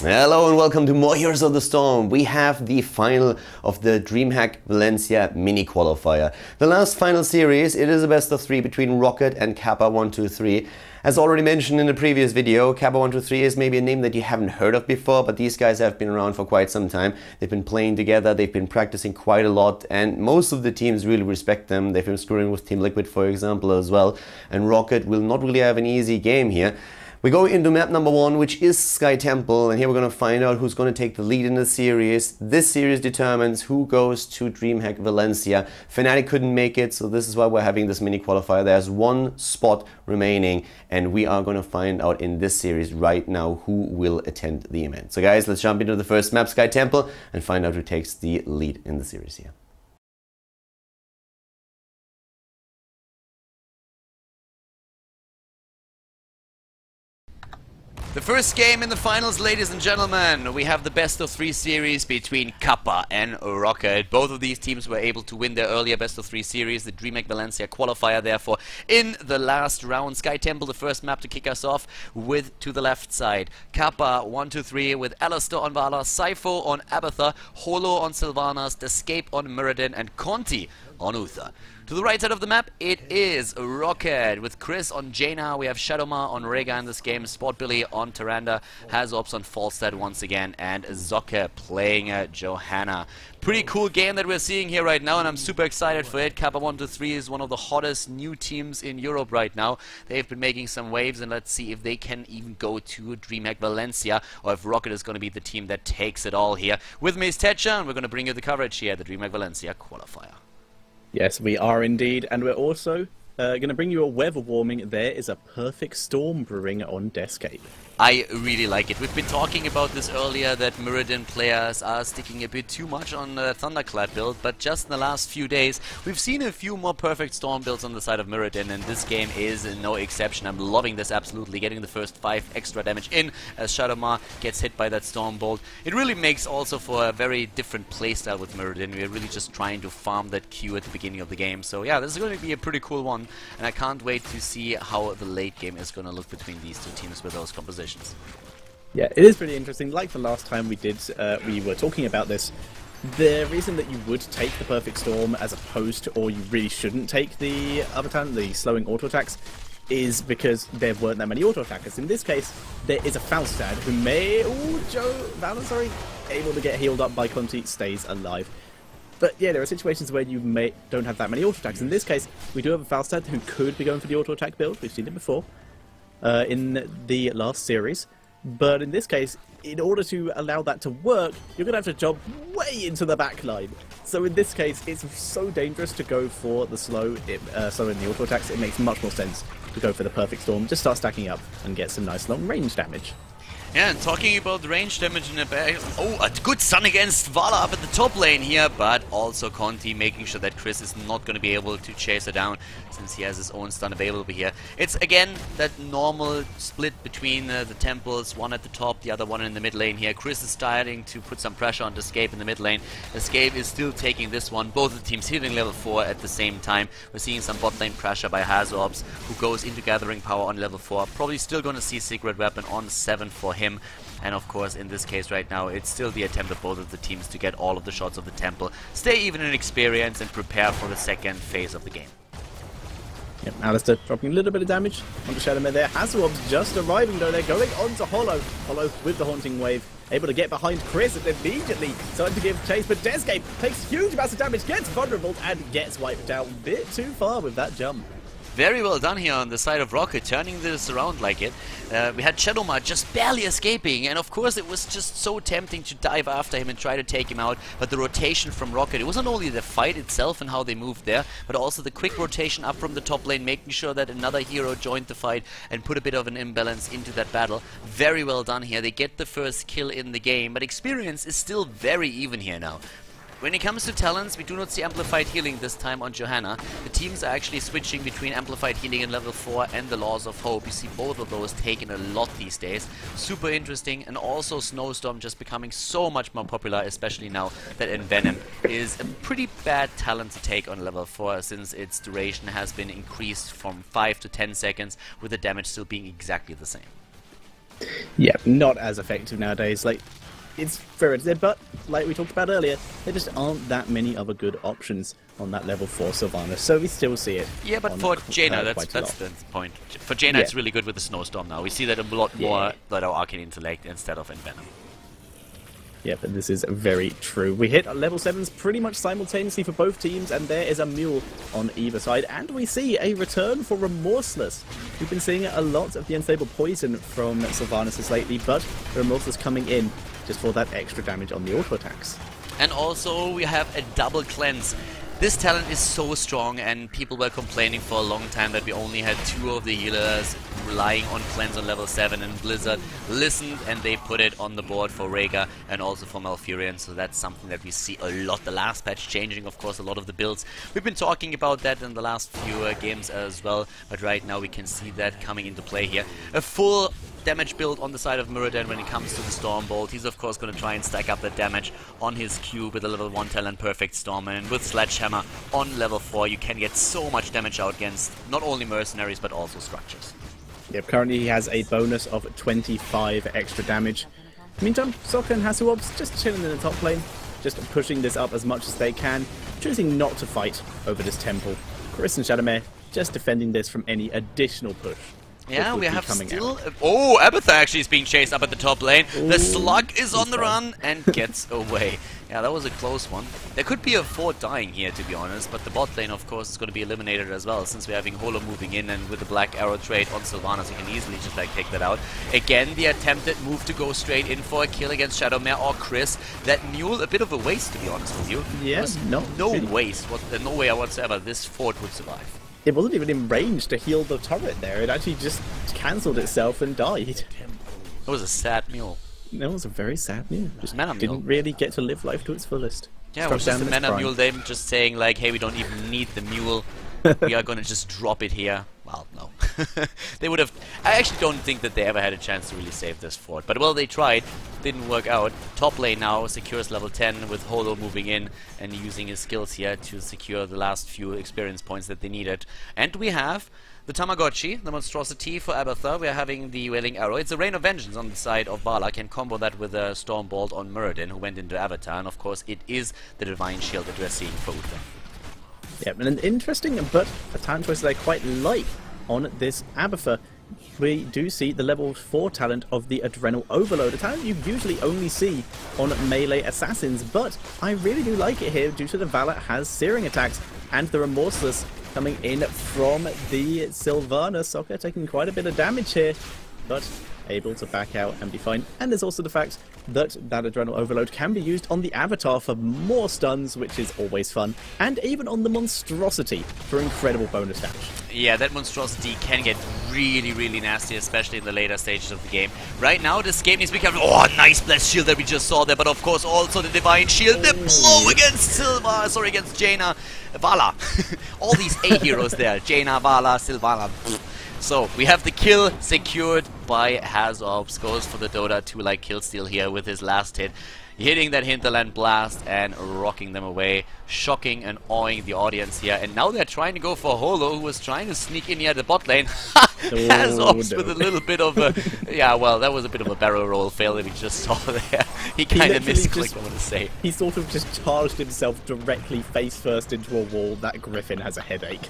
Hello and welcome to more Heroes of the Storm. We have the final of the DreamHack Valencia mini qualifier. The last final series, it is a best of 3 between Roccat and Kappa123. As already mentioned in the previous video, Kappa123 is maybe a name that you haven't heard of before, but these guys have been around for quite some time. They've been playing together, they've been practicing quite a lot, and most of the teams really respect them. They've been screwing with Team Liquid, for example, as well. And Roccat will not really have an easy game here. We go into map number 1, which is Sky Temple, and here we're going to find out who's going to take the lead in the series. This series determines who goes to DreamHack Valencia. Fnatic couldn't make it, so this is why we're having this mini qualifier. There's one spot remaining, and we are going to find out in this series right now who will attend the event. So guys, let's jump into the first map, Sky Temple, and find out who takes the lead in the series here. The first game in the finals, ladies and gentlemen. We have the best of 3 series between Kappa and Roccat. Both of these teams were able to win their earlier best of 3 series, the DreamHack Valencia qualifier, therefore, in the last round. Sky Temple, the first map to kick us off with, to the left side, Kappa123 with Alistair on Vala, Sypho on Abatha, Holo on Sylvanas, Escape on Muradin, and Conti on Uther. To the right side of the map, it is Roccat with Chris on Jaina. We have Shadowma on Rega in this game, Sport Billy on Tyrande, Hazops on Falstad once again, and Zokke playing Johanna. Pretty cool game that we're seeing here right now, and I'm super excited for it. Kappa123 is one of the hottest new teams in Europe right now. They've been making some waves, and let's see if they can even go to DreamHack Valencia, or if Roccat is going to be the team that takes it all here. With me is Tetcha, and we're going to bring you the coverage here at the DreamHack Valencia qualifier. Yes, we are indeed, and we're also going to bring you a weather warning. There is a perfect storm brewing on Descape. I really like it. We've been talking about this earlier, that Muradin players are sticking a bit too much on the Thunderclad build, but just in the last few days we've seen a few more perfect storm builds on the side of Muradin, and this game is no exception. I'm loving this absolutely, getting the first 5 extra damage in as Shadowma gets hit by that storm bolt. It really makes also for a very different playstyle with Muradin. We're really just trying to farm that Q at the beginning of the game, so yeah, this is going to be a pretty cool one, and I can't wait to see how the late game is going to look between these two teams with those compositions. Yeah, it is pretty interesting. Like the last time we did, we were talking about this. The reason that you would take the Perfect Storm as opposed to, or you really shouldn't take the other talent, the slowing auto attacks, is because there weren't that many auto attackers. In this case, there is a Falstad who may, able to get healed up by Conti, stays alive. But yeah, there are situations where you don't have that many auto attacks. In this case, we do have a Falstad who could be going for the auto attack build. We've seen it before in the last series. But in this case, in order to allow that to work, you're going to have to jump way into the back line. So in this case, it's so dangerous to go for the slow in the auto attacks. It makes much more sense to go for the Perfect Storm, just start stacking up and get some nice long range damage. Yeah, and talking about the range damage in the back, a good stun against Vala up at the top lane here, but also Conti making sure that Chris is not going to be able to chase her down since he has his own stun available here. It's again that normal split between the temples, one at the top, the other one in the mid lane here. Chris is starting to put some pressure on Escape in the mid lane. Escape is still taking this one, both the teams hitting level 4 at the same time. We're seeing some bot lane pressure by Hazops, who goes into Gathering Power on level 4. Probably still going to see Secret Weapon on 7 for him. And of course, in this case right now, it's still the attempt of both of the teams to get all of the shots of the temple, stay even in experience, and prepare for the second phase of the game. Yep, Alistair dropping a little bit of damage onto Shadowmare there. Hazops just arriving though, they're going on to Holo. Holo with the Haunting Wave, able to get behind Chris and immediately starting to give chase, but Descape takes huge amounts of damage, gets vulnerable and gets wiped out a bit too far with that jump. Very well done here on the side of Roccat, turning this around like it. We had Shadowma just barely escaping, and of course it was just so tempting to dive after him and try to take him out, but the rotation from Roccat, it wasn't only the fight itself and how they moved there, but also the quick rotation up from the top lane, making sure that another hero joined the fight and put a bit of an imbalance into that battle. Very well done here. They get the first kill in the game, but experience is still very even here now. When it comes to talents, we do not see Amplified Healing this time on Johanna. The teams are actually switching between Amplified Healing in level 4 and the Laws of Hope. You see both of those taken a lot these days. Super interesting, and also Snowstorm just becoming so much more popular, especially now that Envenom is a pretty bad talent to take on level 4, since its duration has been increased from 5 to 10 seconds, with the damage still being exactly the same. Yeah, not as effective nowadays. Like, it's very good, but like we talked about earlier, there just aren't that many other good options on that level for Sylvanas, so we still see it. Yeah, but for Jaina, that's the point. For Jaina, it's really good with the Snowstorm now. We see that a lot more that our Arcane Intellect instead of in Venom. Yeah, but this is very true. We hit level 7s pretty much simultaneously for both teams, and there is a mule on either side. And we see a return for Remorseless. We've been seeing a lot of the unstable poison from Sylvanas lately, but Remorseless coming in just for that extra damage on the auto attacks. And also we have a double cleanse. This talent is so strong, and people were complaining for a long time that we only had 2 of the healers relying on cleanse on level 7, and Blizzard listened and they put it on the board for Rhaegar and also for Malfurion, so that's something that we see a lot. The last patch changing, of course, a lot of the builds. We've been talking about that in the last few games as well, but right now we can see that coming into play here. A full damage build on the side of Muradin when it comes to the Stormbolt. He's of course going to try and stack up that damage on his cube with a level 1 talent Perfect Storm, and with Sledgehammer on level 4 you can get so much damage out against not only mercenaries but also structures. Yep, currently he has a bonus of 25 extra damage. Meantime, Sokka and Hasuob's just chilling in the top lane, just pushing this up as much as they can, choosing not to fight over this temple. Chris and Shadowmare just defending this from any additional push. Yeah, we have still... Oh, Abathur actually is being chased up at the top lane. Ooh, the Slug is on the run and gets away. Yeah, that was a close one. There could be a 4th dying here, to be honest, but the bot lane, of course, is going to be eliminated as well, since we're having Holo moving in, and with the Black Arrow trade on Sylvanas, you can easily just, like, take that out. Again, the attempted move to go straight in for a kill against Shadowmare or Chris. That mule, a bit of a waste, to be honest with you. Yes, no really. Waste. No way whatsoever this fort would survive. It wasn't even in range to heal the turret there. It actually just cancelled itself and died. It was a sad mule. That was a very sad mule. Just mana mule. Didn't really get to live life to its fullest. Yeah, it was just a mana mule. Them just saying like, hey, we don't even need the mule. We are going to just drop it here. Well, no. They would have... I actually don't think that they ever had a chance to really save this fort. But, well, they tried. Didn't work out. Top lane now secures level 10 with Holo moving in and using his skills here to secure the last few experience points that they needed. And we have the Tamagotchi, the monstrosity for Abathur. We are having the Wailing Arrow. It's a Rain of Vengeance on the side of Bala. Can combo that with a Stormbolt on Muradin, who went into Avatar. And, of course, it is the Divine Shield that we're seeing for Uther. Yep, and an interesting but a talent choice that I quite like on this Abathur. We do see the level 4 talent of the Adrenal Overload, a talent you usually only see on melee assassins, but I really do like it here due to the Valor has searing attacks and the Remorseless coming in from the Sylvanas. Sokka taking quite a bit of damage here, but able to back out and be fine. And there's also the fact that that Adrenal Overload can be used on the Avatar for more stuns, which is always fun, and even on the Monstrosity for incredible bonus damage. Yeah, that Monstrosity can get really, really nasty, especially in the later stages of the game. Right now, this game needs to become... Oh, nice Blessed Shield that we just saw there, but of course also the Divine Shield, the blow against against Jaina, Vala. All these A heroes there, Jaina, Vala, Sylvana. So, we have the kill secured by Hazobs. Goes for the Dota 2-like killsteal here with his last hit. Hitting that Hinterland Blast and rocking them away. Shocking and awing the audience here. And now they're trying to go for Holo, who was trying to sneak in here the bot lane. Hazobs with a little bit of a... Yeah, well, that was a bit of a barrel roll fail that we just saw there. He kind of misclicked, I want to say. He sort of just charged himself directly face first into a wall. That Griffin has a headache.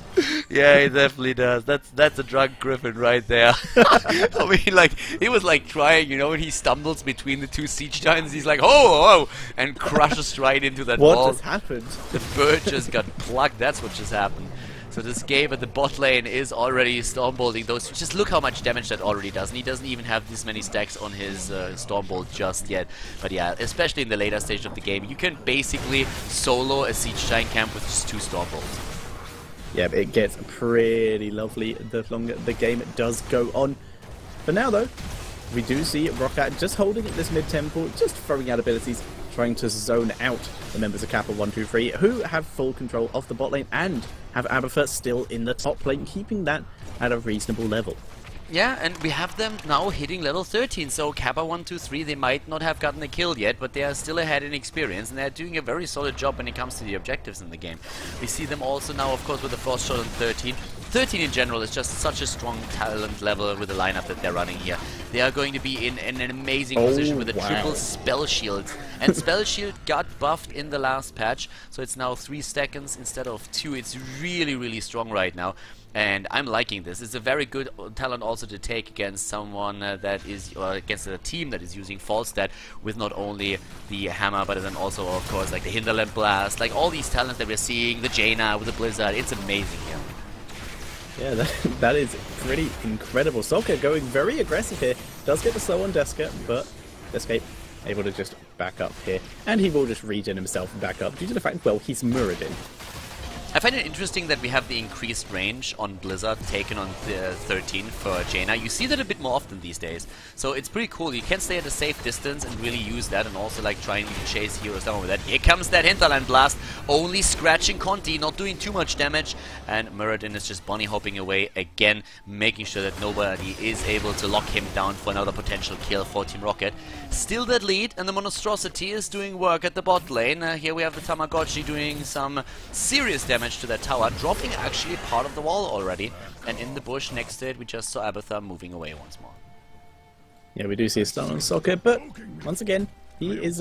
Yeah, he definitely does. That's a drunk Griffin right there. I mean, like, he was like trying, you know, when he stumbles between the 2 siege giants, he's like, oh, and crushes right into that wall. What just happened? The bird just got plucked. That's what just happened. So this game at the bot lane is already Stormbolting those. Just look how much damage that already does. And he doesn't even have this many stacks on his Stormbolt just yet. But yeah, especially in the later stage of the game, you can basically solo a siege giant camp with just 2 Stormbolts. Yeah, but it gets pretty lovely the longer the game does go on. For now, though, we do see Roccat just holding at this mid-temple, just throwing out abilities, trying to zone out the members of Kappa123, who have full control of the bot lane and have Abathur still in the top lane, keeping that at a reasonable level. Yeah, and we have them now hitting level 13, so Kappa123, they might not have gotten a kill yet, but they are still ahead in experience, and they're doing a very solid job when it comes to the objectives in the game. We see them also now, of course, with the Frost Shot on 13. 13 in general is just such a strong talent level with the lineup that they're running here. they are going to be in an amazing position with a triple spell shield. And spell shield got buffed in the last patch, so it's now 3 seconds instead of 2. It's really, really strong right now. And I'm liking this. It's a very good talent also to take against someone that is, or against a team that is using Falstad with not only the hammer, but then also, of course, like the Hinterland Blast, like all these talents that we're seeing, the Jaina with the Blizzard. It's amazing here. Yeah, that is pretty incredible. Soccer going very aggressive here. Does get the slow on Deska, but Escape able to just back up here. And he will just regen himself and back up due to the fact, well, he's Muradin. I find it interesting that we have the increased range on Blizzard taken on the 13 for Jaina. You see that a bit more often these days. So it's pretty cool. You can stay at a safe distance and really use that, and also like try and chase heroes down with that. Here comes that Hinterland Blast, only scratching Conti, not doing too much damage. And Muradin is just bunny hopping away again, making sure that nobody is able to lock him down for another potential kill for Team Rocket. Still that lead, and the Monstrosity is doing work at the bot lane. Here we have the Tamagotchi doing some serious damage to that tower, dropping actually part of the wall already, and in the bush next to it we just saw Abathur moving away once more. Yeah, we do see a stun on Soccer, but once again he is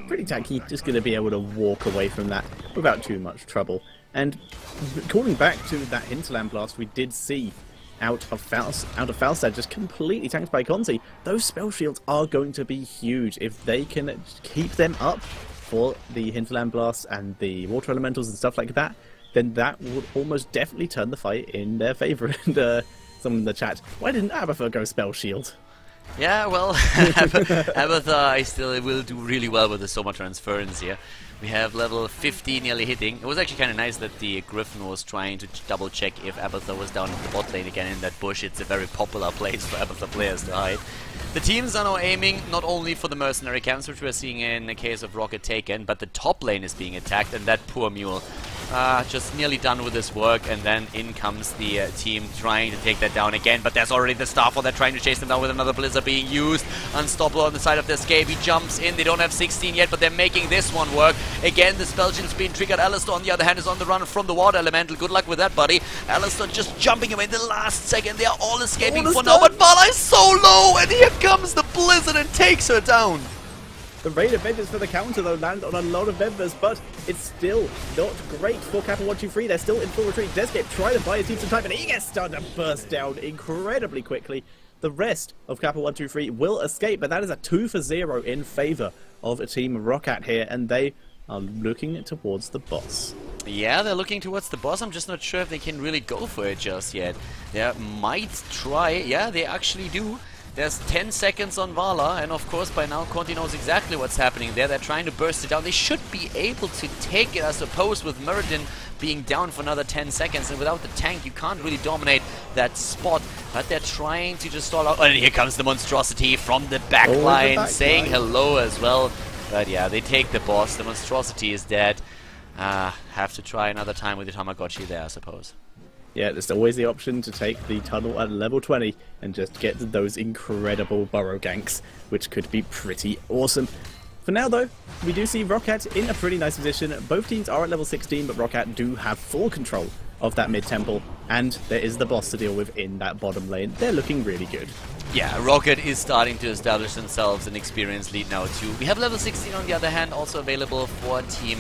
pretty tanky, just going to be able to walk away from that without too much trouble. And calling back to that Hinterland Blast, we did see out of Falstad just completely tanked by Conti. Those spell shields are going to be huge if they can keep them up for the Hinterland Blast and the water elementals and stuff like that. Then that would almost definitely turn the fight in their favour. And someone in the chat, why didn't Abathur go spell shield? Yeah, well, Abathur I still will do really well with the Soma Transference here. We have level 50 nearly hitting. It was actually kind of nice that the Griffin was trying to double check if Abathur was down in the bot lane again in that bush. It's a very popular place for Abathur players to hide. The teams are now aiming not only for the mercenary camps, which we're seeing in the case of Rocket taken, but the top lane is being attacked, and that poor mule. Just nearly done with this work, and then in comes the team trying to take that down again, but there's already the Starfall. They're trying to chase them down with another Blizzard being used. Unstoppable on the side of the Escape. He jumps in. They don't have 16 yet, but they're making this one work. Again, the spell shield's being triggered. Alistar, on the other hand, is on the run from the Water Elemental. Good luck with that, buddy. Alistar just jumping away in the last second. They are all escaping for now, but Vala is so low, and here comes the Blizzard and takes her down. The Raid of Vengeance for the counter, though, land on a lot of members, but it's still not great for Kappa123. They're still in full retreat. Descape trying to buy his team some time, and he gets started to burst down incredibly quickly. The rest of Kappa123 will escape, but that is a 2-for-0 in favour of Team Roccat here, and they are looking towards the boss. Yeah, they're looking towards the boss. I'm just not sure if they can really go for it just yet. They might try. Yeah, they actually do. There's 10 seconds on Vala, and of course by now Conti knows exactly what's happening there. They're trying to burst it down. They should be able to take it, I suppose, with Muradin being down for another 10 seconds. And without the tank, you can't really dominate that spot. But they're trying to just stall out. Oh, and here comes the Monstrosity from the back line, saying hello as well. But yeah, they take the boss. The Monstrosity is dead. Have to try another time with the Tamagotchi there, I suppose. Yeah, there's always the option to take the tunnel at level 20 and just get those incredible burrow ganks, which could be pretty awesome. For now, though, we do see Roccat in a pretty nice position. Both teams are at level 16, but Roccat do have full control of that mid-temple, and there is the boss to deal with in that bottom lane. They're looking really good. Yeah, Rocket is starting to establish themselves an experienced lead now, too. We have level 16, on the other hand, also available for Team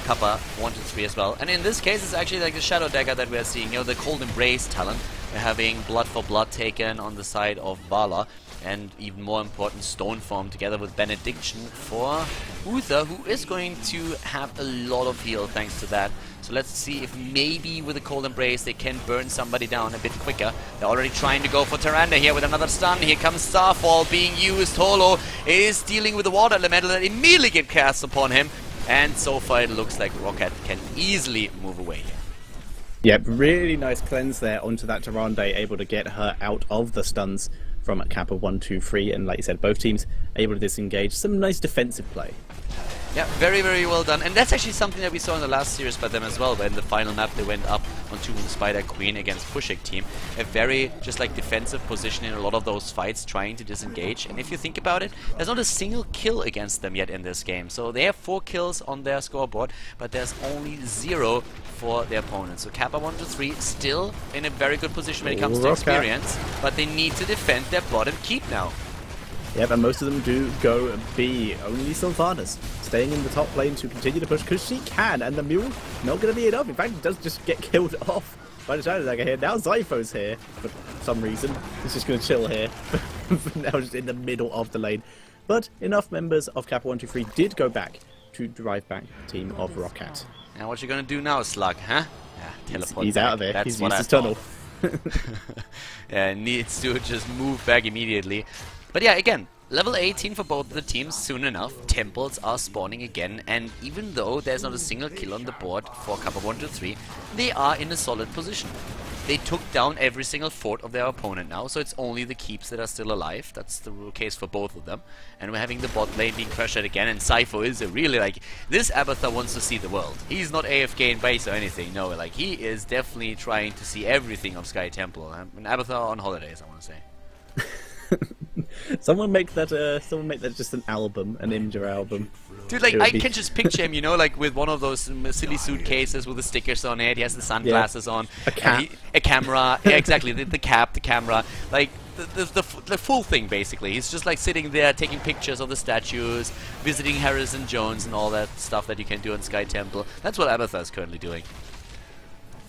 Kappa123 as well. And in this case, it's actually like the Shadow Dagger that we're seeing, you know, the Cold Embrace talent. We're having Blood for Blood taken on the side of Vala, and even more important, Stone Form together with Benediction for Uther, who is going to have a lot of heal thanks to that. So let's see if maybe with the Cold Embrace they can burn somebody down a bit quicker. They're already trying to go for Tyrande here with another stun. Here comes Starfall being used. Holo is dealing with the Water Elemental that immediately get cast upon him. And so far it looks like Roccat can easily move away here. Yep, really nice cleanse there onto that Tyrande, able to get her out of the stuns from Kappa123. And like you said, both teams able to disengage. Some nice defensive play. Yeah, very, very well done. And that's actually something that we saw in the last series by them as well, where in the final map they went up on 2 Spider Queen against Pushik team. A very, just like, defensive position in a lot of those fights, trying to disengage. And if you think about it, there's not a single kill against them yet in this game. So they have 4 kills on their scoreboard, but there's only 0 for their opponents. So Kappa123 still in a very good position when it comes to experience, but they need to defend their bottom keep now. Yep, and most of them do go B. Only Sylvanas staying in the top lane to continue to push because she can, and the mule not going to be enough. In fact, it does just get killed off by the Shadow Dagger here. Now Zypho's here for some reason. He's just going to chill here. Now just in the middle of the lane. But enough members of Kappa123 did go back to drive back the team of Roccat. Now what you going to do now, Slug, huh? Yeah, teleport he's back. out of there. That's he's what used I his tunnel. Yeah, needs to just move back immediately. But yeah, again, level 18 for both of the teams soon enough. Temples are spawning again, and even though there's not a single kill on the board for Kappa123, they are in a solid position. They took down every single fort of their opponent now, so it's only the keeps that are still alive. That's the case for both of them. And we're having the bot lane being pressured again, and Sypho is a really, like, this Abathar wants to see the world. He's not AFK in base or anything, no, like, he is definitely trying to see everything of Sky Temple. An Abathar on holidays, I want to say. Someone make that just an album, an Ninja album. Dude, like, I can just picture him, you know, like with one of those silly suitcases with the stickers on it. He has the sunglasses on. A cap. A camera. Yeah, exactly. The cap, the camera. Like, the full thing, basically. He's just, like, sitting there taking pictures of the statues, visiting Harrison Jones and all that stuff that you can do on Sky Temple. That's what Abathar is currently doing.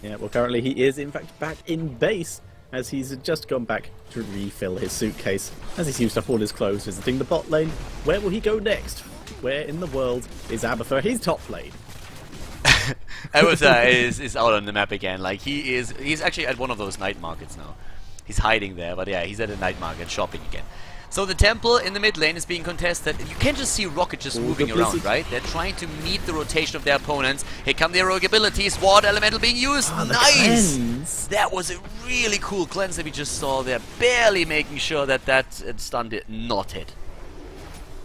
Yeah, well, currently he is, in fact, back in base, as he's just gone back to refill his suitcase, as he's used up all his clothes visiting the bot lane. Where will he go next? Where in the world is Abathar? He's top lane. Abathar is out on the map again. Like, he's actually at one of those night markets now. He's hiding there, but yeah, he's at a night market shopping again. So the temple in the mid lane is being contested. You can just see Roccat just moving around, right? They're trying to meet the rotation of their opponents. Here come the heroic abilities. Water elemental being used. Nice! That was a really cool cleanse that we just saw there. Barely making sure that that stun did not hit.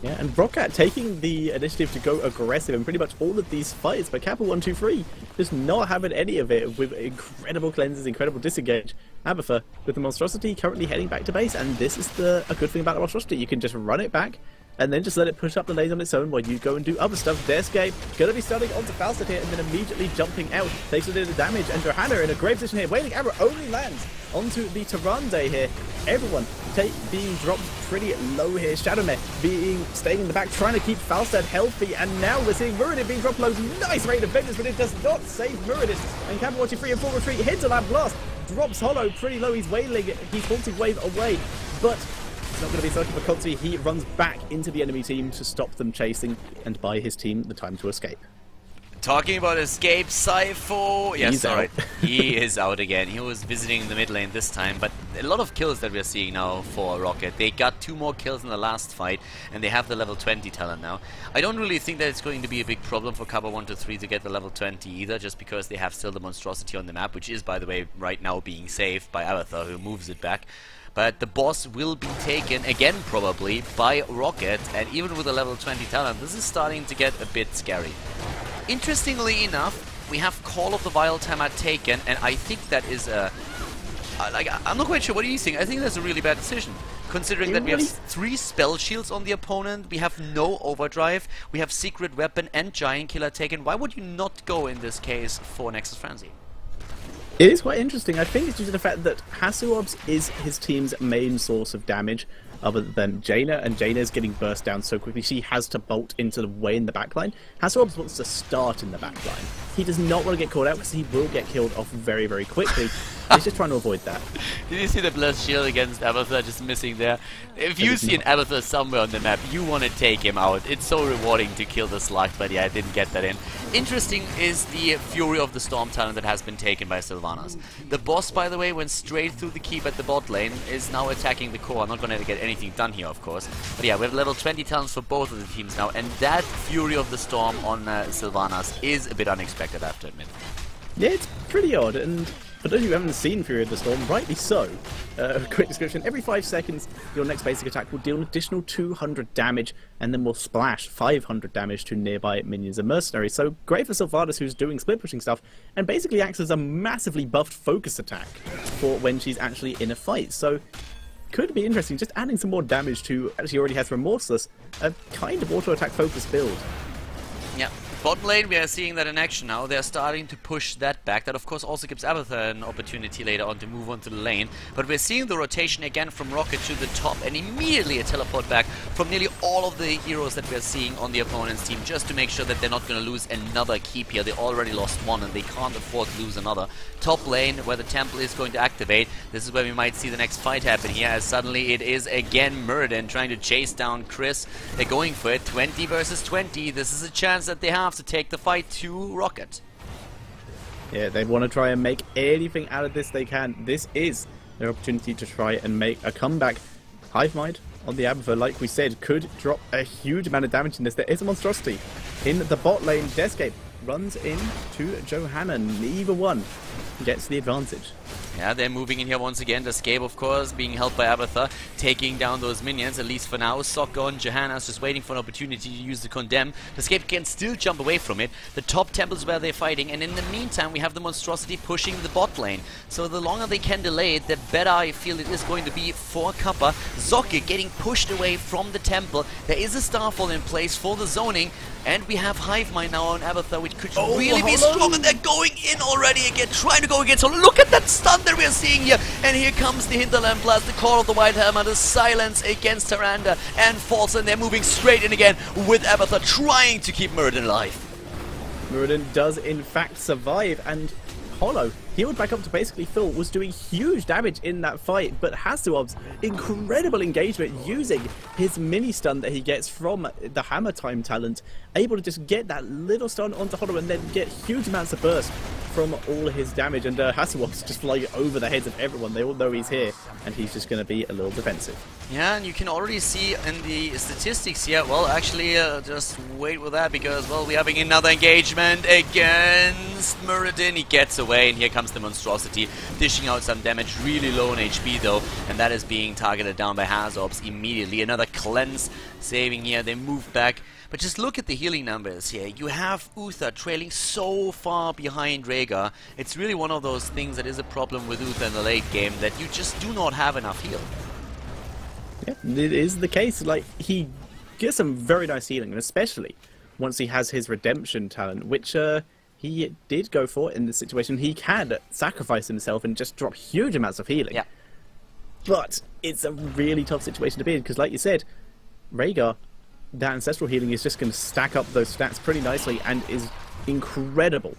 Yeah, and Roccat taking the initiative to go aggressive in pretty much all of these fights, but Kappa123 just not having any of it with incredible cleanses, incredible disengage. Abathar with the monstrosity currently heading back to base, and this is a good thing about the monstrosity. You can just run it back and then just let it push up the lane on its own while you go and do other stuff. Deathscape gonna be starting onto Falstad here and then immediately jumping out, takes a bit of damage, and Johanna in a great position here. Wailing arrow only lands onto the Tyrande here. Everyone being dropped pretty low here. Shadowmare staying in the back, trying to keep Falstad healthy, and now we're seeing Muradin being dropped low. Nice rate of vengeance, but it does not save Muradin. And Kappa123 in full retreat, hits a lab blast, drops hollow pretty low. He's wailing, he's haunting wave away, but it's not going to be searching for Conti. He runs back into the enemy team to stop them chasing and buy his team the time to escape. Talking about escape, Sypho. Yes, He's alright. out. He is out again. He was visiting the mid lane this time, but a lot of kills that we're seeing now for Roccat. They got 2 more kills in the last fight, and they have the level 20 talent now. I don't really think that it's going to be a big problem for Kappa123 to get the level 20 either, just because they have still the monstrosity on the map, which is, by the way, right now being saved by Abathar, who moves it back. But the boss will be taken again, probably, by Roccat, and even with a level 20 talent, this is starting to get a bit scary. Interestingly enough, we have Call of the Vile Timer taken, and I think that is a... I'm not quite sure, what do you think? I think that's a really bad decision. Considering that we have 3 spell shields on the opponent, we have no overdrive, we have secret weapon and giant killer taken. Why would you not go in this case for Nexus Frenzy? It is quite interesting. I think it's due to the fact that Hasuobs is his team's main source of damage, other than Jaina, and Jaina is getting burst down so quickly she has to bolt into the way in the backline. Hasuobs wants to start in the backline. He does not want to get caught out because he will get killed off very, very quickly. He's just trying to avoid that. Did you see the blessed shield against Abathar just missing there? If you see an Abathar somewhere on the map, you want to take him out. It's so rewarding to kill the slug, but yeah, I didn't get that in. Interesting is the Fury of the Storm talent that has been taken by Sylvanas. The boss, by the way, went straight through the keep at the bot lane, is now attacking the core. I'm not going to get anything done here, of course. But yeah, we have level 20 talents for both of the teams now, and that Fury of the Storm on Sylvanas is a bit unexpected, I have to admit. Yeah, it's pretty odd, and For those of you who haven't seen Fury of the Storm, rightly so. Quick description, every 5 seconds your next basic attack will deal an additional 200 damage and then will splash 500 damage to nearby minions and mercenaries. So great for Sylvanas, who's doing split pushing stuff, and basically acts as a massively buffed focus attack for when she's actually in a fight. So could be interesting, just adding some more damage to, as she already has Remorseless, a kind of auto attack focus build. Yeah. Bottom lane, we are seeing that in action now. They're starting to push that back. That, of course, also gives Abathur an opportunity later on to move onto the lane. But we're seeing the rotation again from Roccat to the top, and immediately a teleport back from nearly all of the heroes that we're seeing on the opponent's team, just to make sure that they're not going to lose another keep here. They already lost one, and they can't afford to lose another. Top lane, where the temple is going to activate. This is where we might see the next fight happen here, as suddenly it is again Muradin trying to chase down Chris. They're going for it. 20 versus 20. This is a chance that they have to take the fight to Roccat. Yeah, they want to try and make anything out of this they can. This is their opportunity to try and make a comeback. Hive Mind on the Abathur, like we said, could drop a huge amount of damage in this. There is a monstrosity in the bot lane. Deathscape runs in to Johanna. Neither one gets the advantage. Yeah, they're moving in here once again. The Escape, of course, being held by Abathur, taking down those minions, at least for now. Sokka Johanna's just waiting for an opportunity to use the Condemn. The Escape can still jump away from it. The top temple's where they're fighting, and in the meantime, we have the Monstrosity pushing the bot lane. So the longer they can delay it, the better I feel it is going to be for Kappa. Zokke getting pushed away from the temple. There is a Starfall in place for the zoning, and we have Hive Mind now on Abathur, which could really be strong, and they're going in already again, trying to go again. So look at that stun that we're seeing here, and here comes the Hinterland Blast, the Call of the White Hammer, the silence against Tyrande and False, and they're moving straight in again with Abathur trying to keep Muradin alive. Muradin does in fact survive, and Hollow, healed back up to basically full, was doing huge damage in that fight, but Hasselhoff's incredible engagement using his mini stun that he gets from the Hammer Time talent, able to just get that little stun onto Hollow and then get huge amounts of burst from all his damage, and Hasselhoff's just flying over the heads of everyone. They all know he's here, and he's just going to be a little defensive. Yeah, and you can already see in the statistics here, well, actually, just wait with that, because, well, we're having another engagement against Muradin. He gets away, and here comes the Monstrosity, dishing out some damage, really low on HP, though, and that is being targeted down by Hasselhoff immediately. Another cleanse saving here. They move back. But just look at the healing numbers here. You have Uther trailing so far behind Rhaegar. It's really one of those things that is a problem with Uther in the late game, that you just do not have enough heal. Yeah, it is the case. Like, he gets some very nice healing, and especially once he has his redemption talent, which he did go for in this situation. He can sacrifice himself and just drop huge amounts of healing. Yeah. But it's a really tough situation to be in, because like you said, Rhaegar, that ancestral healing is just going to stack up those stats pretty nicely and is incredible.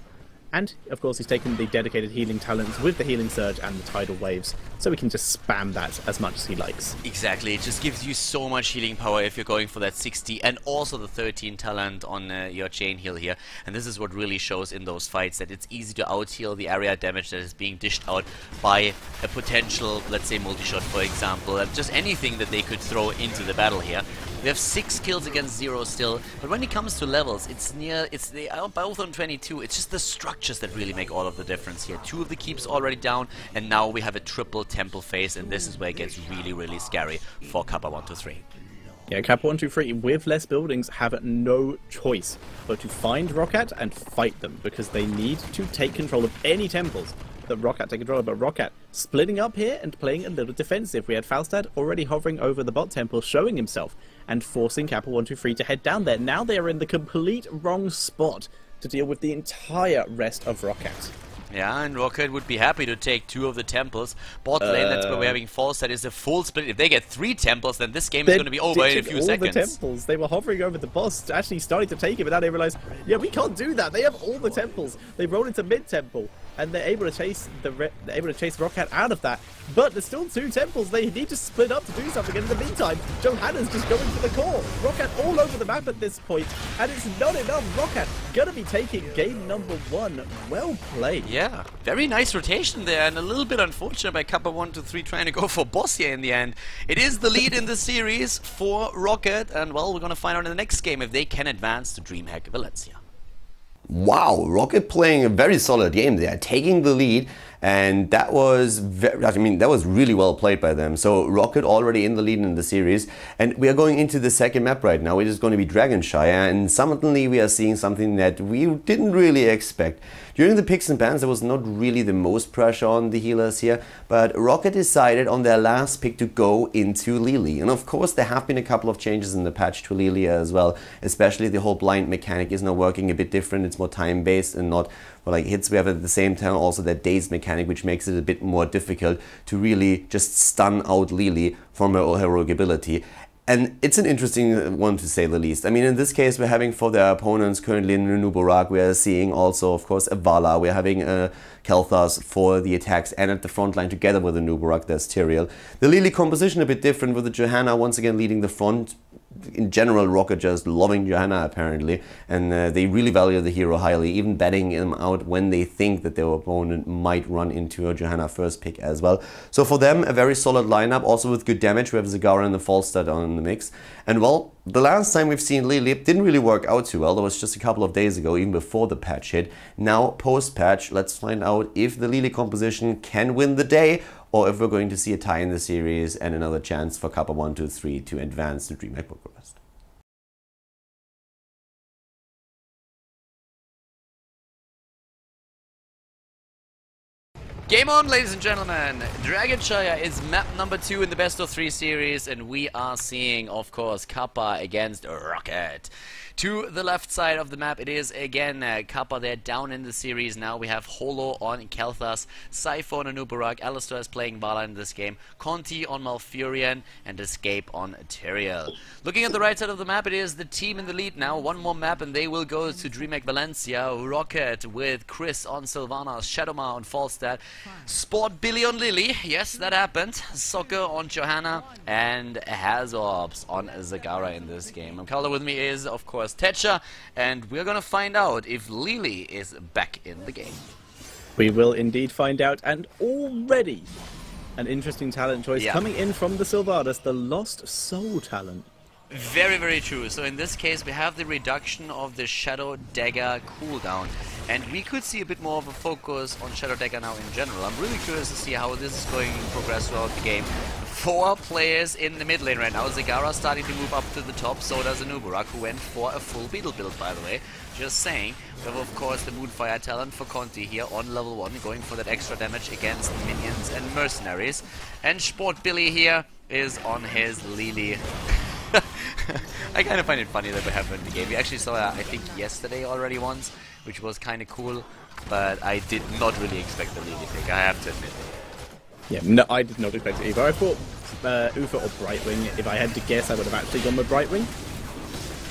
And, of course, he's taken the dedicated healing talents with the healing surge and the tidal waves, so he can just spam that as much as he likes. Exactly, it just gives you so much healing power if you're going for that 60 and also the 13 talent on your chain heal here. And this is what really shows in those fights, that it's easy to out-heal the area damage that is being dished out by a potential, let's say, multi-shot, for example, just anything that they could throw into the battle here. We have 6 kills against 0 still, but when it comes to levels, they are both on 22. It's just the structures that really make all of the difference here. 2 of the keeps already down, and now we have a triple temple phase, and this is where it gets really, really scary for Kappa123. Yeah, Kappa123 with less buildings have no choice but to find Roccat and fight them, because they need to take control of any temples that Roccat take control of. But Roccat splitting up here and playing a little defensive. We had Falstad already hovering over the bot temple, showing himself and forcing Kappa123 to head down there. Now they are in the complete wrong spot to deal with the entire rest of Roccat. Yeah, and Roccat would be happy to take 2 of the temples. Bot lane, that's where we're having False. That is a full split. If they get 3 temples, then this game is going to be over in a few seconds. The temples. They were hovering over the boss, actually starting to take it, but now they realize, yeah, we can't do that. They have all the temples. They roll into mid temple, and they're able to chase Roccat out of that. But there's still 2 temples. They need to split up to do something. And in the meantime, Johanna's just going for the core. Roccat all over the map at this point, and it's not enough. Roccat gonna be taking game number 1. Well played. Yeah, very nice rotation there, and a little bit unfortunate by Kappa123 trying to go for boss here in the end. It is the lead in the series for Roccat, and well, we're gonna find out in the next game if they can advance to DreamHack Valencia. Wow, Roccat playing a very solid game there, taking the lead, And that was that was really well played by them. So Roccat already in the lead in the series, and we are going into the second map right now. It is going to be Shire, and suddenly we are seeing something that we didn't really expect. During the picks and bans, there was not really the most pressure on the healers here, but Roccat decided on their last pick to go into LiLi. And of course, there have been a couple of changes in the patch to LiLi as well, especially the whole blind mechanic is now working a bit different. It's more time-based and not like hits we have at the same time. Also that dazed mechanic, which makes it a bit more difficult to really just stun out LiLi from her heroic ability. And it's an interesting one to say the least. I mean, in this case, we're having for their opponents currently in Nuburak, we are seeing also, of course, a Vala. We're having a Khaldor for the attacks, and at the front line together with the Nuburak, there's Tyrael. The LiLi composition a bit different, with the Johanna once again leading the front. In general, Roccat just loving Johanna apparently, and they really value the hero highly, even betting him out when they think that their opponent might run into a Johanna first pick as well. So for them, a very solid lineup, also with good damage. We have Zagara and the Falstad on the mix. And well, the last time we've seen LiLi, it didn't really work out too well. That was just a couple of days ago, even before the patch hit. Now, post-patch, let's find out if the LiLi composition can win the day, or if we're going to see a tie in the series and another chance for Kappa123 to advance to DreamHack Bucharest. Game on, ladies and gentlemen. Shire is map number 2 in the best of 3 series, and we are seeing, of course, Kappa against Roccat. To the left side of the map, it is again Kappa. They're down in the series now. We have Holo on Khaldor, Cypher on Nuburak, Alistar is playing Vala in this game, Conti on Malfurion, and Escape on Tyrael. Looking at the right side of the map, it is the team in the lead now. One more map and they will go to DreamHack Valencia. Roccat with Chris on Sylvanas, Shadowmar on Falstad, Sport Billy on LiLi, yes, that happened, Soccer on Johanna, and Hazorbs on Zagara in this game. And Khaldor with me is, of course, Tetcher, and we're gonna find out if LiLi is back in the game. We will indeed find out, and already an interesting talent choice coming in from the Sylvanas, the Lost Soul talent. Very, very true. So in this case, we have the reduction of the Shadow Dagger cooldown, and we could see a bit more of a focus on Shadow Dagger now in general. I'm really curious to see how this is going to progress throughout the game. 4 players in the mid lane right now. Zagara starting to move up to the top, so does Nuburak, who went for a full Beetle build, by the way. Just saying. We have, of course, the Moonfire talent for Conti here on level 1, going for that extra damage against minions and mercenaries. And Sport Billy here is on his LiLi. I kind of find it funny that we have him in the game. We actually saw that, I think, yesterday already once, which was kind of cool, but I did not really expect the LiLi pick, I have to admit. Yeah, no, I did not expect it either. I thought Ufa or Brightwing. If I had to guess, I would have actually gone with Brightwing.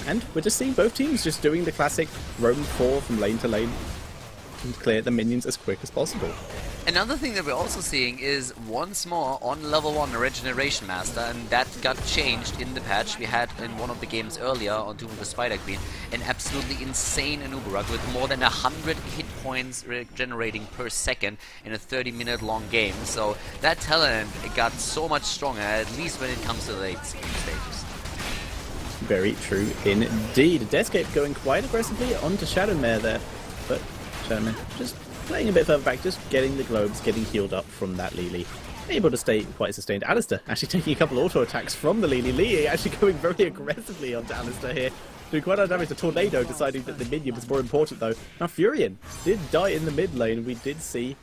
And we're just seeing both teams just doing the classic roam 4 from lane to lane and clear the minions as quick as possible. Another thing that we're also seeing is once more on level 1 a Regeneration Master, and that got changed in the patch. We had in one of the games earlier on Tomb of the Spider Queen an absolutely insane Nuburak with more than 100 hit points regenerating per second in a 30-minute long game. So that talent got so much stronger, at least when it comes to the late game stages. Very true indeed. Deathscape going quite aggressively onto Shadowmare there, but Shadowmare just playing a bit further back, just getting the globes, getting healed up from that LiLi. Able to stay quite sustained. Alistar actually taking a couple auto attacks from the LiLi. LiLi actually going very aggressively onto Alistar here. Doing quite a lot of damage to Tornado, deciding that the minion was more important though. Now Furion did die in the mid lane. We did see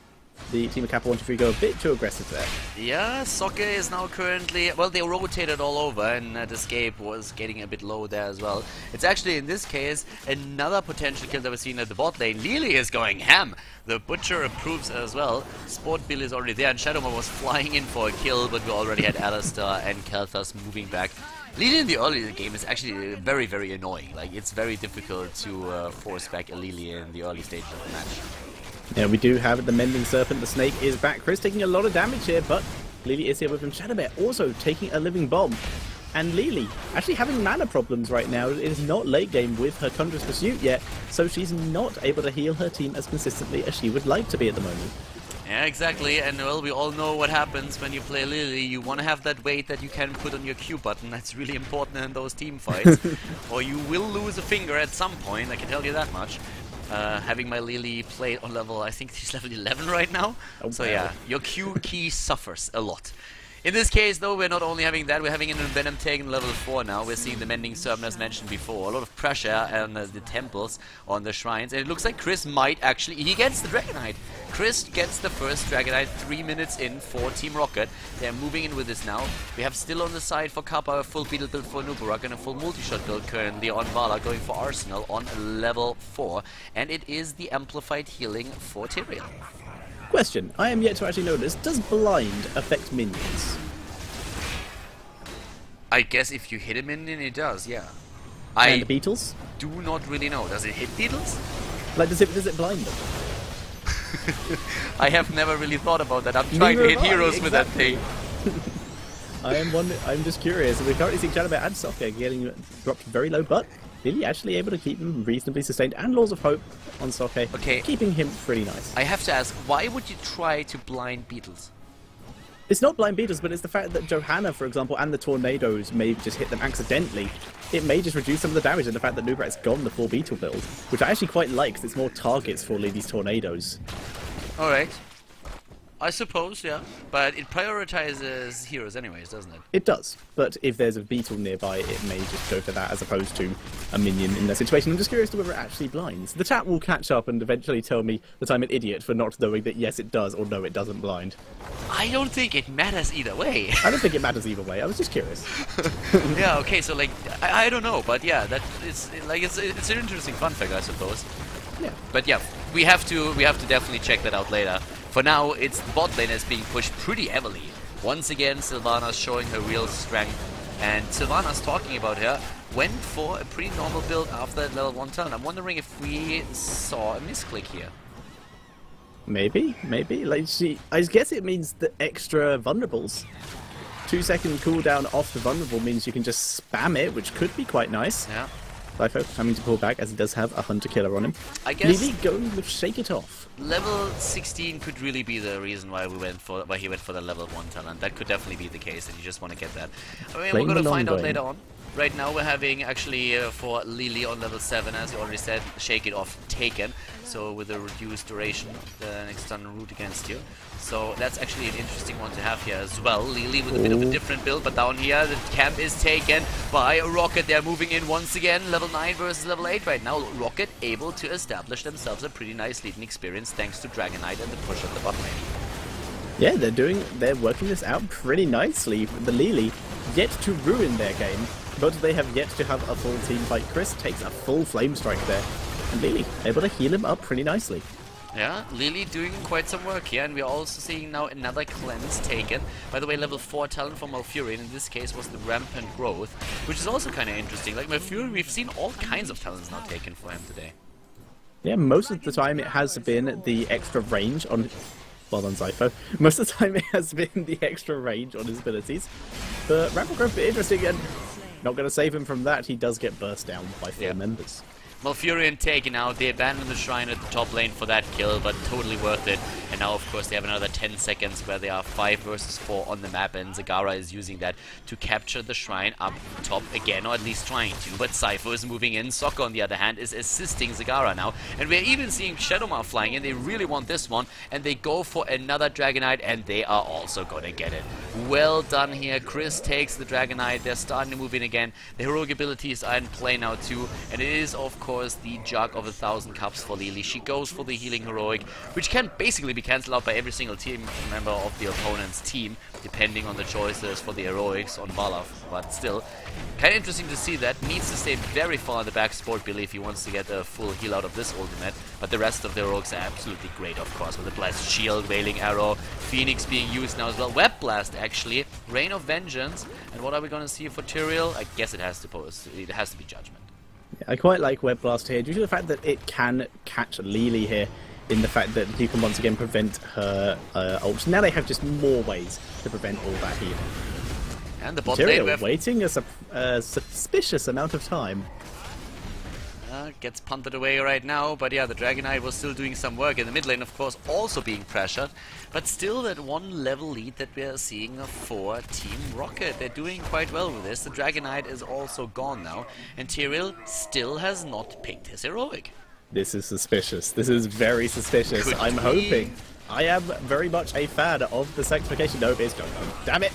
the team of Kappa123 go a bit too aggressive there. Yeah, Soccer is now currently... Well, they rotated all over, and Escape was getting a bit low there as well. It's actually, in this case, another potential kill that we're seeing at the bot lane. LiLi is going ham. The Butcher approves as well. Sport Bill is already there, and Shadowmar was flying in for a kill, but we already had Alistar and Khaldor moving back. LiLi in the early game is actually very, very annoying. Like, it's very difficult to force back a LiLi in the early stage of the match. Yeah, we do have the Mending Serpent. The Snake is back. Chris taking a lot of damage here, but LiLi is here with him. Shadowmare also taking a living bomb. And LiLi actually having mana problems right now. It is not late game with her Conjurer's Pursuit yet, so she's not able to heal her team as consistently as she would like to be at the moment. Yeah, exactly, and well, we all know what happens when you play LiLi. You want to have that weight that you can put on your Q button. That's really important in those team fights. Or you will lose a finger at some point, I can tell you that much. Having my LiLi play on level, I think she's level 11 right now. Oh, So wow. yeah, your Q key suffers a lot. In this case, though, we're not only having that, we're having an Venom taken level 4 now. We're seeing the Mending Serpent as mentioned before. A lot of pressure on the temples, on the shrines. And it looks like Chris might actually... He gets the Dragonite. Chris gets the first Dragonite 3 minutes in for Team Rocket. They're moving in with this now. We have still on the side for Kappa a full Beetle build for Nubarak and a full multi-shot build currently on Vala, going for Arsenal on level 4. And it is the Amplified Healing for Tyrael. Question. I am yet to actually know this. Does blind affect minions? I guess if you hit a minion, it does, yeah. And I the beetles? do not really know. Does it hit beetles? Like, does it blind them? I have never really thought about that. I'm trying to Neither hit have I, heroes with that exactly. thing. I'm just curious. We're currently seeing Shadowbear and Soccer getting dropped very low, but Lily actually able to keep them reasonably sustained, and Laws of Hope on Soccer, Okay. keeping him pretty nice. I have to ask, why would you try to blind beetles? It's not blind beetles, but it's the fact that Johanna, for example, and the tornadoes may just hit them accidentally. It may just reduce some of the damage, and the fact that Nubrat's gone the full beetle build, which I actually quite like, 'cause it's more targets for Lily's tornadoes. Alright. I suppose, yeah. But it prioritizes heroes anyways, doesn't it? It does, but if there's a beetle nearby, it may just go for that as opposed to a minion in that situation. I'm just curious to whether it actually blinds. The chat will catch up and eventually tell me that I'm an idiot for not knowing that yes it does or no it doesn't blind. I don't think it matters either way. I don't think it matters either way, I was just curious. Yeah, okay, so like, I don't know, but yeah, that is, like, it's an interesting fun fact, I suppose. Yeah. But yeah, we have to definitely check that out later. For now, it's the bot lane that's being pushed pretty heavily. Once again, Sylvana's showing her real strength, and Sylvana's talking about her. Went for a pretty normal build after that level 1 talent. I'm wondering if we saw a misclick here. Maybe. Like I guess it means the extra vulnerables. 2-second cooldown off the vulnerable means you can just spam it, which could be quite nice. Yeah. Lifo having to pull back as he does have a hunter killer on him. I guess Lily going with Shake It Off. level 16 could really be the reason why he went for the level 1 talent. That could definitely be the case, and you just want to get that. I mean, Playing we're going the to find long out game. later on. Right now we're having actually for Lily on level 7, as you already said, Shake It Off taken. So with a reduced duration, the external route against you. So that's actually an interesting one to have here as well. Lily with a bit of a different build, but down here the camp is taken by Rocket. They're moving in once again, level 9 versus level 8 right now. Rocket able to establish themselves a pretty nice leading experience thanks to Dragonite and the push at the bottom lane. Yeah, they're working this out pretty nicely. The Lily yet to ruin their game, but they have yet to have a full team fight. Chris takes a full flame strike there, and Lily able to heal him up pretty nicely. Yeah, Lily doing quite some work here, and we're also seeing now another cleanse taken. By the way, level 4 talent for Malfurion in this case was the Rampant Growth, which is also kind of interesting. Like Malfurion, we've seen all kinds of talents now taken for him today. Yeah, most of the time it has been the extra range on... Well done, Zypho. Most of the time it has been the extra range on his abilities. But Rampant Growth, interesting, and not going to save him from that. He does get burst down by 4 members. Malfurion taken out, they abandoned the shrine at the top lane for that kill, but totally worth it. And now, of course, they have another 10 seconds where they are 5 versus 4 on the map, and Zagara is using that to capture the shrine up top again, or at least trying to. But Cypher is moving in. Sokka, on the other hand, is assisting Zagara now. And we're even seeing Shadowmar flying in. They really want this one, and they go for another Dragonite, and they are also gonna get it. Well done here. Chris takes the Dragonite. They're starting to move in again. The heroic abilities are in play now too, and it is, of course, the Jug of 1,000 Cups for Lily. She goes for the healing heroic, which can basically be cancelled out by every single team member of the opponent's team, depending on the choices for the heroics on Balaf. But still, kind of interesting to see that. Needs to stay very far in the back support, Billy, if he wants to get a full heal out of this ultimate. But the rest of the heroics are absolutely great, of course, with the Blast Shield, Wailing Arrow, Phoenix being used now as well. Web Blast, actually. Rain of Vengeance. And what are we going to see for Tyrael? I guess it has to be Judgment. I quite like Web Blast here, due to the fact that it can catch Lily here, in the fact that you can once again prevent her ult. Now they have just more ways to prevent all that healing. And the bot lane Tyrael waiting a suspicious amount of time. Gets punted away right now, but yeah, the Dragonite was still doing some work in the mid lane, of course, also being pressured, but still that 1 level lead that we are seeing for Team Rocket. They're doing quite well with this. The Dragonite is also gone now, and Tyrael still has not picked his heroic. This is suspicious. This is very suspicious. Could I'm we? hoping. I am very much a fan of the sanctification. No, it's going on. Damn it!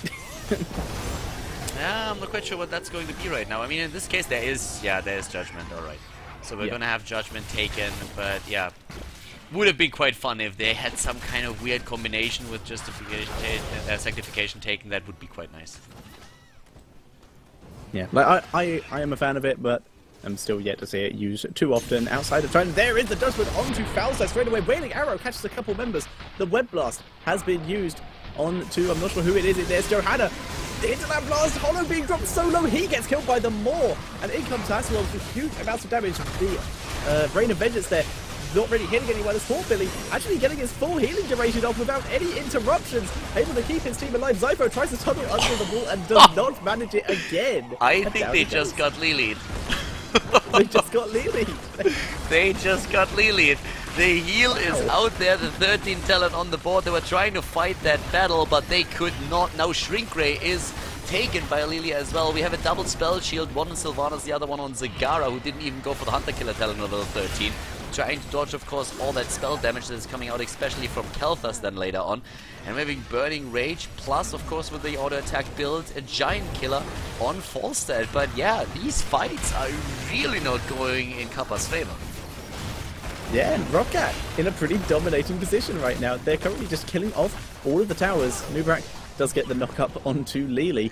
Yeah, I'm not quite sure what that's going to be right now. I mean, in this case, there is judgment. All right, so we're gonna have judgment taken, but yeah, would have been quite fun if they had some kind of weird combination with sanctification taken. That would be quite nice. Yeah, like I am a fan of it, but I'm still yet to see it used too often outside of China. There is the judgment onto Falstad straight away. Wailing Arrow catches a couple members. The Web Blast has been used onto, I'm not sure who it is. There's Johanna. The Hinterland Blast, Hollow being dropped so low, he gets killed by the Maw. And in comes Taswell with huge amounts of damage. The Rain of Vengeance there, not really hitting anyone. As poor Billy actually getting his full healing duration off without any interruptions. Able to keep his team alive. Zypho tries to tunnel under the wall and does not manage it again. I think they just got LiLi. They just got LiLi. They just got LiLi. The heal is out there, the 13 talent on the board. They were trying to fight that battle, but they could not. Now Shrink Ray is taken by LiLi as well. We have a double spell shield, one on Sylvanas, the other one on Zagara, who didn't even go for the Hunter Killer talent on level 13. Trying to dodge, of course, all that spell damage that is coming out, especially from Kelthas then later on. And we're having Burning Rage, plus, of course, with the auto attack build, a Giant Killer on Falstad. But yeah, these fights are really not going in Kappa's favor. Yeah, and Roccat in a pretty dominating position right now. They're currently just killing off all of the towers. Nubrak does get the knock up onto LiLi,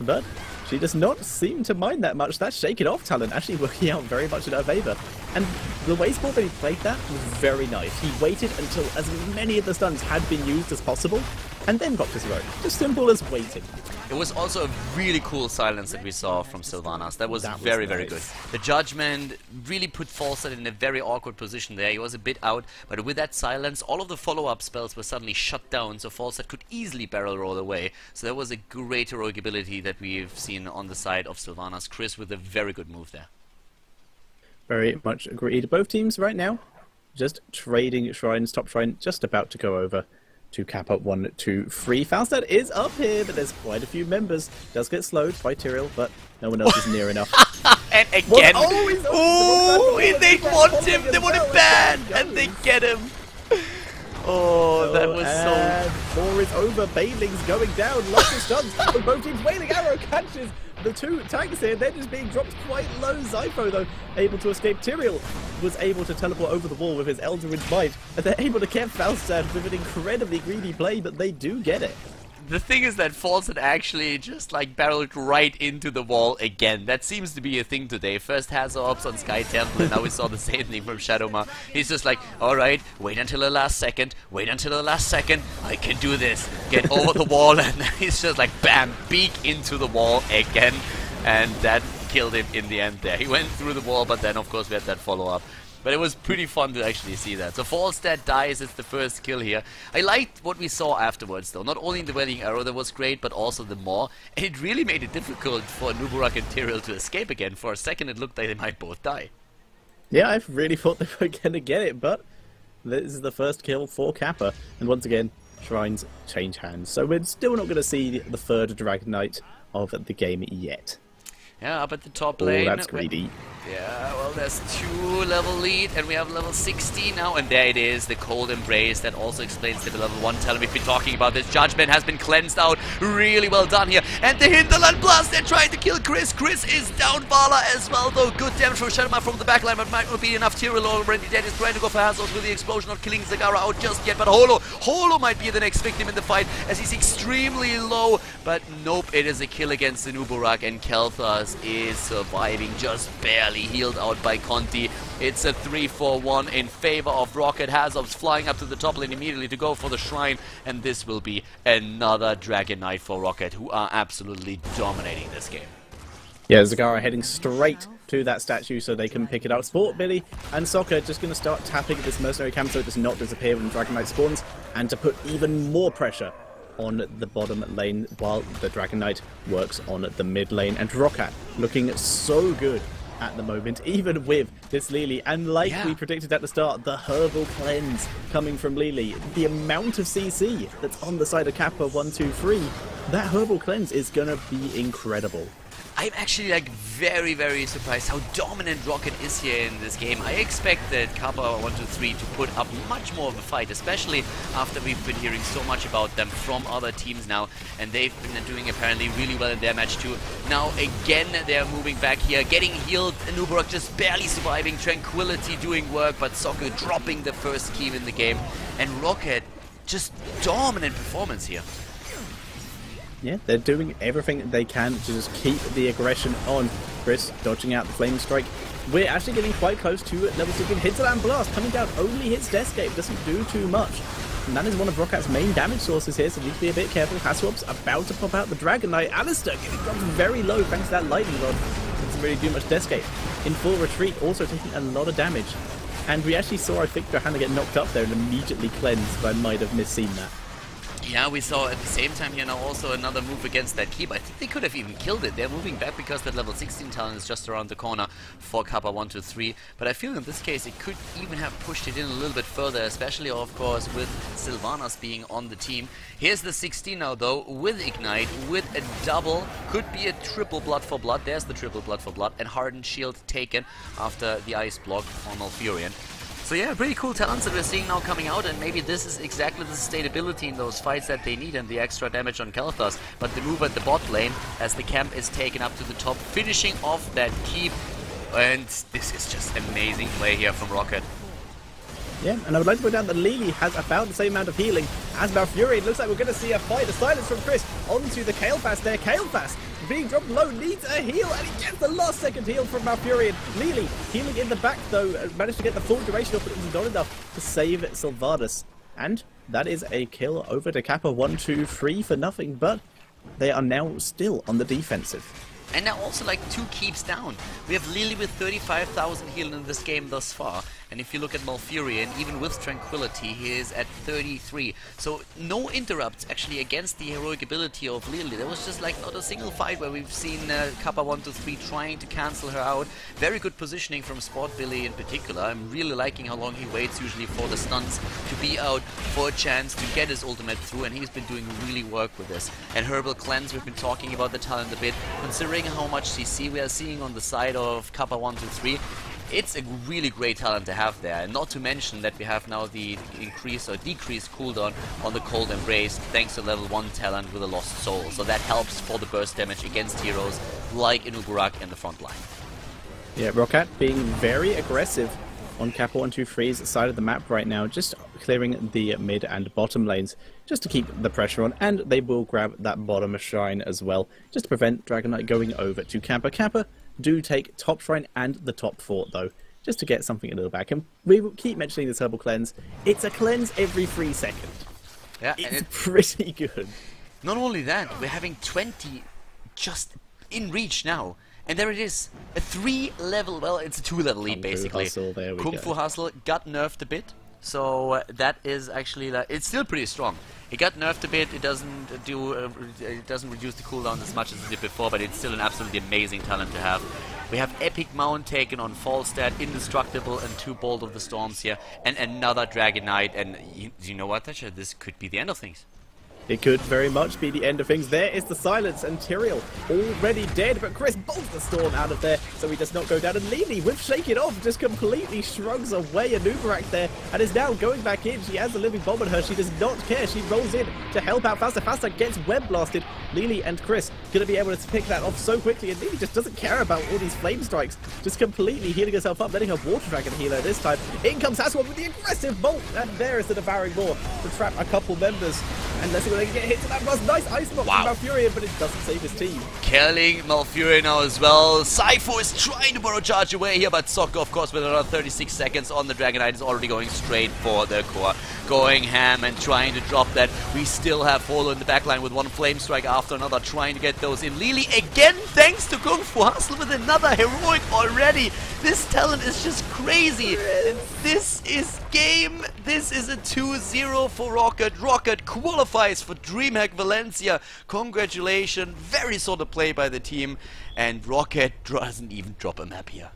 but she does not seem to mind that much. That Shake It Off talent actually working out very much in her favour. And the way Sportbilly played that was very nice. He waited until as many of the stuns had been used as possible, and then got his road. Just simple as waiting. It was also a really cool silence that we saw from Sylvanas. That was very, very good. The judgment really put Falstad in a very awkward position there. He was a bit out, but with that silence, all of the follow-up spells were suddenly shut down, so Falstad could easily barrel roll away. So that was a great heroic ability that we've seen on the side of Sylvanas. Chris with a very good move there. Very much agreed. Both teams right now just trading shrines. Top shrine just about to go over to Kappa123. Falstad is up here, but there's quite a few members. Does get slowed by Tyrael, but no one else is near enough. And again, they want him, they want him bad, and they get him. Oh, that was so... War is over, Bailing's going down, lots of stuns from both teams. Wailing Arrow catches the two tanks here, they're just being dropped quite low. Zypho, though, able to escape. Tyrael was able to teleport over the wall with his Eldritch Might, and they're able to get Falstad with an incredibly greedy play, but they do get it. The thing is that Falstad actually just like barreled right into the wall again. That seems to be a thing today. First Hazorbs on Sky Temple, and now we saw the same thing from Shadowma. He's just like, alright, wait until the last second, I can do this. Get over the wall, and he's just like, bam, beak into the wall again. And that killed him in the end there. He went through the wall, but then of course we had that follow-up. But it was pretty fun to actually see that. So Falstad dies, it's the first kill here. I liked what we saw afterwards though. Not only the Wedding Arrow that was great, but also the Maw. And it really made it difficult for Nuburak and Tyrael to escape again. For a second it looked like they might both die. Yeah, I really thought they were going to get it, but this is the first kill for Kappa. And once again, shrines change hands. So we're still not going to see the third Dragon Knight of the game yet. Yeah, up at the top lane. Oh, that's greedy. Yeah, well, there's 2 level lead, and we have level 60 now, and there it is, the Cold Embrace. That also explains the level 1 talent we've been talking about. This Judgment has been cleansed out. Really well done here. And the Hinterland Blast, they're trying to kill Chris. Chris is down. Vala as well, though. Good damage from Shadowma from the backline, but might not be enough. Tyrael already dead. Is trying to go for Hazos with the explosion, not killing Zagara out just yet, but Holo might be the next victim in the fight, as he's extremely low. But nope, it is a kill against the Nuburak, and Kelthas is surviving, just barely healed out by Conti. It's a 3-4-1 in favor of Roccat. Hazorbs flying up to the top lane immediately to go for the shrine, and this will be another Dragon Knight for Roccat, who are absolutely dominating this game. Yeah, Zagara heading straight to that statue so they can pick it up. Sportbilly and Soccer just going to start tapping at this mercenary camp so it does not disappear when Dragon Knight spawns, and to put even more pressure on the bottom lane while the Dragon Knight works on the mid lane. And Roccat looking so good at the moment, even with this LiLi. And like we predicted at the start, the Herbal Cleanse coming from LiLi, the amount of CC that's on the side of Kappa123, that Herbal Cleanse is going to be incredible. I'm actually like very surprised how dominant Roccat is here in this game. I expected Kappa123 to put up much more of a fight, especially after we've been hearing so much about them from other teams now, and they've been doing apparently really well in their match too. Now again they're moving back here, getting healed, Nubarak just barely surviving, Tranquility doing work, but Soccer dropping the first keep in the game, and Roccat just dominant performance here. Yeah, they're doing everything they can to just keep the aggression on. Chris dodging out the Flame Strike. We're actually getting quite close to level 2. Hinterland Blast coming down, only hits Deathscape, doesn't do too much. And that is one of Rockat's main damage sources here, so need to be a bit careful. Haswap's about to pop out the Dragon Knight. Alistair getting dropped very low thanks to that Lightning Rod. Doesn't really do much Deathscape. In full retreat, also taking a lot of damage. And we actually saw, I think, Johanna get knocked up there and immediately cleansed, but I might have misseen that. Yeah, we saw at the same time here now also another move against that keep. I think they could have even killed it. They're moving back because that level 16 talent is just around the corner for Kappa123. But I feel in this case it could even have pushed it in a little bit further, especially of course with Sylvanas being on the team. Here's the 16 now though, with Ignite, with a double, could be a triple Blood for Blood. There's the triple Blood for Blood, and Hardened Shield taken after the Ice Block on Malfurion. So yeah, pretty cool talents that we're seeing now coming out, and maybe this is exactly the sustainability in those fights that they need and the extra damage on Kael'thas. But the move at the bot lane, as the camp is taken up to the top, finishing off that keep, and this is just amazing play here from Roccat. Yeah, and I would like to point out that LiLi has about the same amount of healing as Malfurion. It looks like we're going to see a fight. A silence from Chris onto the Kael'thas there. Kael'thas being dropped low, needs a heal, and he gets the last second heal from Malfurion. LiLi healing in the back though, managed to get the full duration up, but it was not enough to save Sylvanas. And that is a kill over to Kappa123 for nothing, but they are now still on the defensive. And now also like 2 keeps down. We have LiLi with 35,000 heal in this game thus far. And if you look at Malfurion, even with Tranquility, he is at 33. So no interrupts actually against the heroic ability of LiLi. There was just like not a single fight where we've seen Kappa123 trying to cancel her out. Very good positioning from Sport Billy in particular. I'm really liking how long he waits usually for the stuns to be out for a chance to get his ultimate through, and he's been doing really work with this. And Herbal Cleanse, we've been talking about the talent a bit. Considering how much CC we are seeing on the side of Kappa123, it's a really great talent to have there, and not to mention that we have now the increased or decreased cooldown on the Cold Embrace thanks to level 1 talent with a Lost Soul, so that helps for the burst damage against heroes like Nubarak in the front line. Yeah, Roccat being very aggressive on Kappa123's side of the map right now, just clearing the mid and bottom lanes just to keep the pressure on, and they will grab that bottom shrine as well, just to prevent Dragon Knight going over to Kappa. Kappa do take top shrine and the top fort though, just to get something a little back. And we will keep mentioning this Herbal Cleanse. It's a cleanse every 3 seconds. Yeah, it's pretty good. Not only that, we're having 20 just in reach now. And there it is, a 3-level, well, it's a 2-level lead basically. Kung Fu Hustle got nerfed a bit, so that is actually, it's still pretty strong. It got nerfed a bit, it doesn't reduce the cooldown as much as it did before, but it's still an absolutely amazing talent to have. We have Epic Mount taken on Falstad, Indestructible, and 2 Bolt of the Storms here, and another Dragon Knight, and you know what, Thatcher, this could be the end of things. It could very much be the end of things. There is the silence, and Tyrael already dead, but Chris bolts the storm out of there, so he does not go down. And LiLi, with Shake It Off, just completely shrugs away a Nubarak there, and is now going back in. She has the living bomb on her. She does not care. She rolls in to help out Faster. Faster gets web blasted. LiLi and Chris going to be able to pick that off so quickly, and LiLi just doesn't care about all these flame strikes, just completely healing herself up, letting her Water Dragon heal her this time. In comes Haswap with the aggressive bolt, and there is the Devouring Maw to trap a couple members. And let's see what they can get hit to that bus. Nice ice block from Malfurion, but it doesn't save his team. Killing Malfurion now as well. Sypho is trying to borrow charge away here, but Sokka, of course, with another 36 seconds on the Dragon Knight, is already going straight for the core. Going ham and trying to drop that. We still have Holo in the backline with 1 Flame Strike after another, trying to get those in. LiLi again, thanks to Kung Fu Hustle with another heroic already. This talent is just crazy. And this is game. This is a 2-0 for Roccat. Roccat qualifies for DreamHack Valencia. Congratulations. Very solid play by the team. And Roccat doesn't even drop a map here.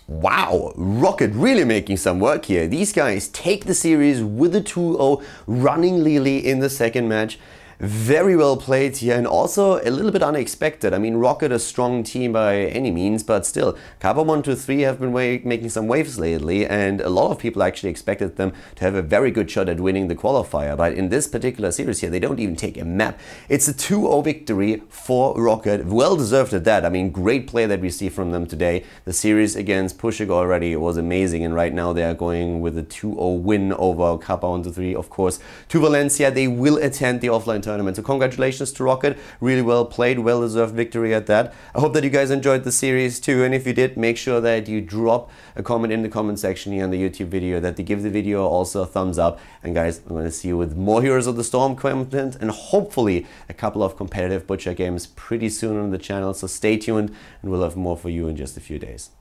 Wow, Roccat really making some work here. These guys take the series with a 2-0, running LiLi in the second match. very well played here and also a little bit unexpected. I mean, Roccat a strong team by any means, but still, Kappa123 have been making some waves lately, and a lot of people actually expected them to have a very good shot at winning the qualifier. But in this particular series here, they don't even take a map. It's a 2-0 victory for Roccat. Well deserved at that. I mean, great play that we see from them today. The series against Pushik already was amazing, and right now they are going with a 2-0 win over Kappa123, of course, to Valencia. They will attend the offline tournament. So congratulations to Roccat. Really well played, well deserved victory at that. I hope that you guys enjoyed the series too, and if you did, make sure that you drop a comment in the comment section here on the YouTube video, that you give the video also a thumbs up. And guys, I'm going to see you with more Heroes of the Storm content and hopefully a couple of competitive Butcher games pretty soon on the channel. So stay tuned and we'll have more for you in just a few days.